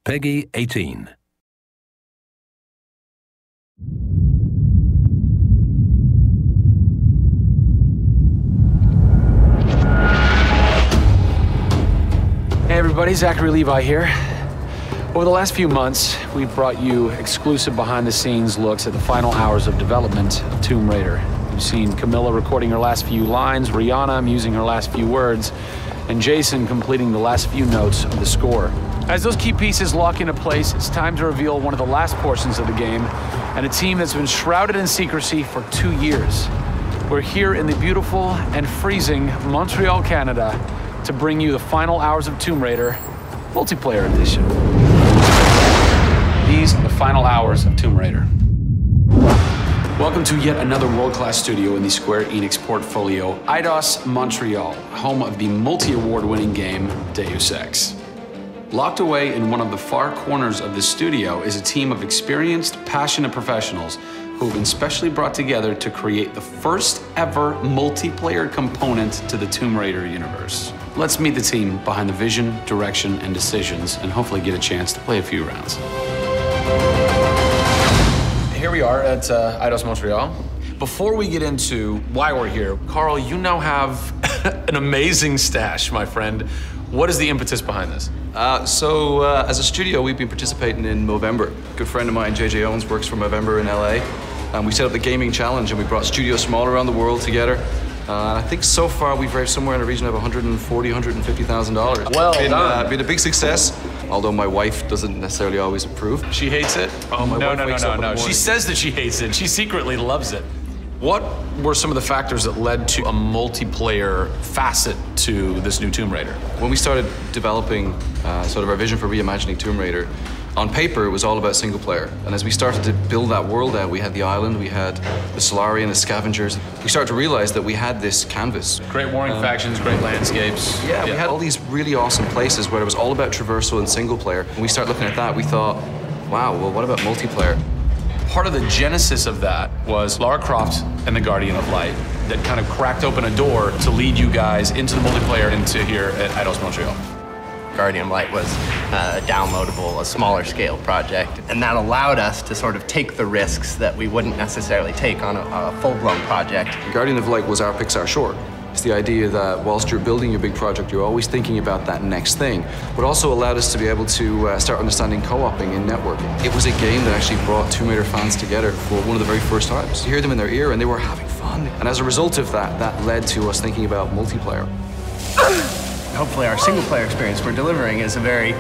Peggy 18. Hey everybody, Zachary Levi here. Over the last few months, we've brought you exclusive behind-the-scenes looks at the final hours of development of Tomb Raider. You've seen Camilla recording her last few lines, Rihanna musing her last few words, and Jason completing the last few notes of the score. As those key pieces lock into place, it's time to reveal one of the last portions of the game, and a team that's been shrouded in secrecy for 2 years. We're here in the beautiful and freezing Montreal, Canada, to bring you the final hours of Tomb Raider, multiplayer edition. These are the final hours of Tomb Raider. Welcome to yet another world-class studio in the Square Enix portfolio, Eidos Montreal, home of the multi-award-winning game Deus Ex. Locked away in one of the far corners of the studio is a team of experienced, passionate professionals who have been specially brought together to create the first ever multiplayer component to the Tomb Raider universe. Let's meet the team behind the vision, direction, and decisions, and hopefully get a chance to play a few rounds. Here we are at Eidos Montreal. Before we get into why we're here, Carl, you now have an amazing stash, my friend. What is the impetus behind this? As a studio, we've been participating in Movember. A good friend of mine, JJ Owens, works for Movember in LA. We set up the gaming challenge and we brought studios from all around the world together. I think so far we've raised somewhere in the region of $140,000, $150,000. Well done. Been a big success, although my wife doesn't necessarily always approve. She hates it? Oh, my wife wakes up in the morning. She says that she hates it. She secretly loves it. What were some of the factors that led to a multiplayer facet to this new Tomb Raider? When we started developing sort of our vision for reimagining Tomb Raider, on paper, it was all about single player. And as we started to build that world out, we had the island, we had the Solarian, the scavengers. We started to realize that we had this canvas. Great warring factions, great landscapes. Yeah, we had all these really awesome places where it was all about traversal and single player. When we started looking at that, we thought, wow, well, what about multiplayer? Part of the genesis of that was Lara Croft and the Guardian of Light that kind of cracked open a door to lead you guys into the multiplayer into here at Eidos Montreal. Guardian of Light was a downloadable, a smaller scale project, and that allowed us to sort of take the risks that we wouldn't necessarily take on a full-blown project. Guardian of Light was our Pixar short. It's the idea that whilst you're building your big project, you're always thinking about that next thing, but also allowed us to be able to start understanding co-oping and networking. It was a game that actually brought Tomb Raider fans together for one of the very first times. You hear them in their ear and they were having fun. And as a result of that, that led to us thinking about multiplayer. Hopefully our single-player experience we're delivering is a very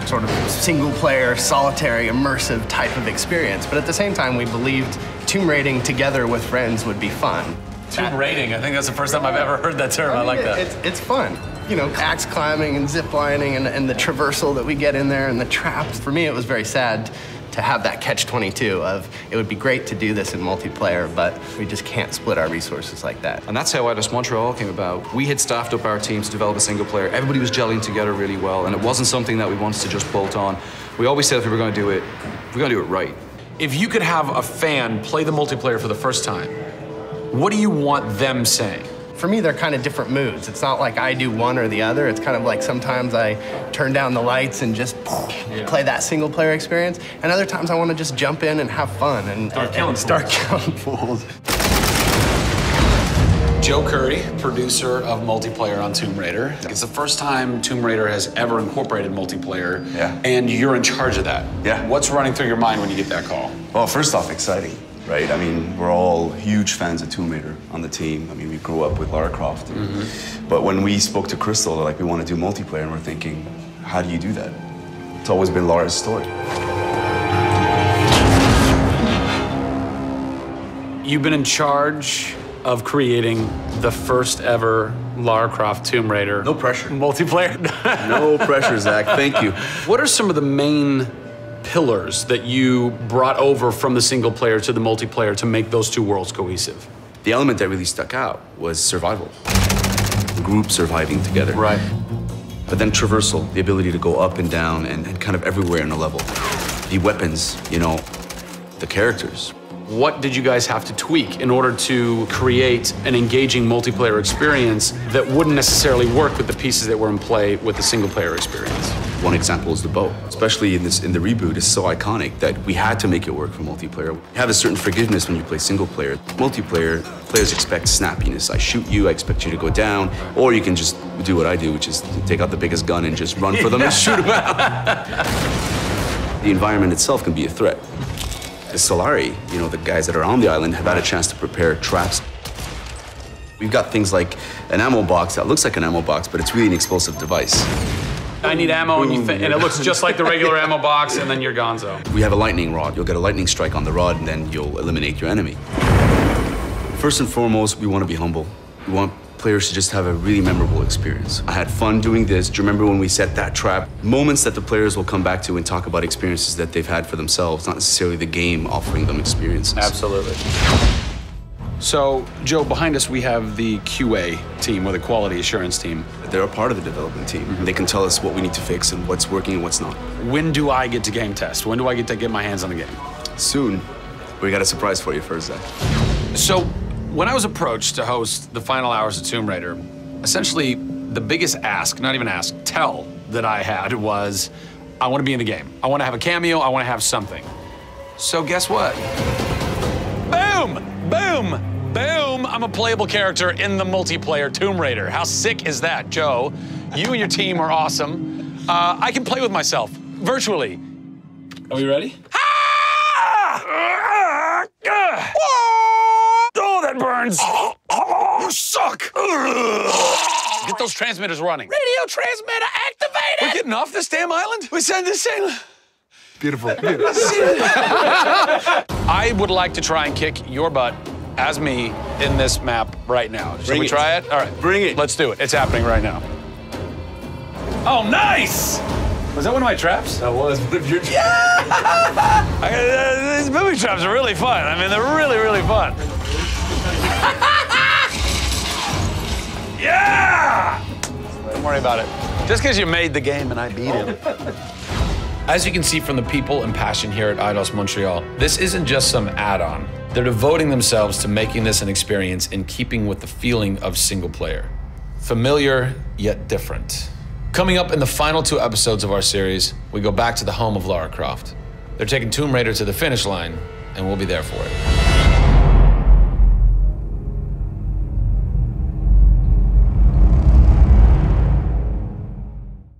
sort of single-player, solitary, immersive type of experience. But at the same time, we believed tomb raiding together with friends would be fun. Tomb raiding, I think that's the first time I've ever heard that term. I like that. It's fun. You know, axe climbing and zip lining and the traversal that we get in there and the traps. For me, it was very sad to have that catch-22 of it would be great to do this in multiplayer, but we just can't split our resources like that. And that's how Eidos Montreal came about. We had staffed up our teams to develop a single player. Everybody was gelling together really well, and it wasn't something that we wanted to just bolt on. We always said if we were going to do it, we're going to do it right. If you could have a fan play the multiplayer for the first time, what do you want them saying? For me, they're kind of different moods. It's not like I do one or the other. It's kind of like sometimes I turn down the lights and just play that single player experience. And other times I want to just jump in and have fun and start killing fools. Joe Curry, producer of multiplayer on Tomb Raider. It's the first time Tomb Raider has ever incorporated multiplayer, and you're in charge of that. Yeah. What's running through your mind when you get that call? Well, first off, exciting, right? I mean, we're all huge fans of Tomb Raider on the team. I mean, we grew up with Lara Croft. But when we spoke to Crystal, like, we want to do multiplayer, and we're thinking, how do you do that? It's always been Lara's story. You've been in charge of creating the first ever Lara Croft Tomb Raider. No pressure. Multiplayer. No pressure, Zach. Thank you. What are some of the main pillars that you brought over from the single player to the multiplayer to make those two worlds cohesive? The element that really stuck out was survival. The group surviving together. Right. But then traversal, the ability to go up and down and kind of everywhere in a level. The weapons, you know, the characters. What did you guys have to tweak in order to create an engaging multiplayer experience that wouldn't necessarily work with the pieces that were in play with the single player experience? One example is the bow. Especially in the reboot, it's so iconic that we had to make it work for multiplayer. You have a certain forgiveness when you play single player. Multiplayer, players expect snappiness. I shoot you, I expect you to go down, or you can just do what I do, which is take out the biggest gun and just run for them and shoot them out. The environment itself can be a threat. The Solari, you know, the guys that are on the island have had a chance to prepare traps. We've got things like an ammo box that looks like an ammo box, but it's really an explosive device. I need ammo, and it looks just like the regular ammo box, and then you're gonzo. We have a lightning rod. You'll get a lightning strike on the rod, and then you'll eliminate your enemy. First and foremost, we want to be humble. We want players to just have a really memorable experience. I had fun doing this. Do you remember when we set that trap? Moments that the players will come back to and talk about experiences that they've had for themselves, not necessarily the game offering them experiences. Absolutely. So, Joe, behind us we have the QA team, or the quality assurance team. They're a part of the development team. Mm-hmm. They can tell us what we need to fix and what's working and what's not. When do I get to game test? When do I get to get my hands on the game? Soon. We got a surprise for you first, Zach. So, when I was approached to host the final hours of Tomb Raider, essentially the biggest ask, not even ask, tell that I had was, I want to be in the game. I want to have a cameo, I want to have something. So guess what? Boom! Boom! Boom! I'm a playable character in the multiplayer Tomb Raider. How sick is that, Joe? You and your team are awesome. I can play with myself, virtually. Are we ready? Oh, that burns! You suck! Get those transmitters running. Radio transmitter activated! We're getting off this damn island? We send this in. Beautiful. I would like to try and kick your butt as me in this map right now. Should we try it? All right. Bring it. Let's do it. It's happening right now. Oh, nice! Was that one of my traps? That was one of your traps. Yeah! These booby traps are really fun. I mean, they're really, really fun. Yeah! Don't worry about it. Just because you made the game and I beat it. As you can see from the people and passion here at Eidos Montreal, this isn't just some add-on. They're devoting themselves to making this an experience in keeping with the feeling of single player. Familiar, yet different. Coming up in the final 2 episodes of our series, we go back to the home of Lara Croft. They're taking Tomb Raider to the finish line, and we'll be there for it.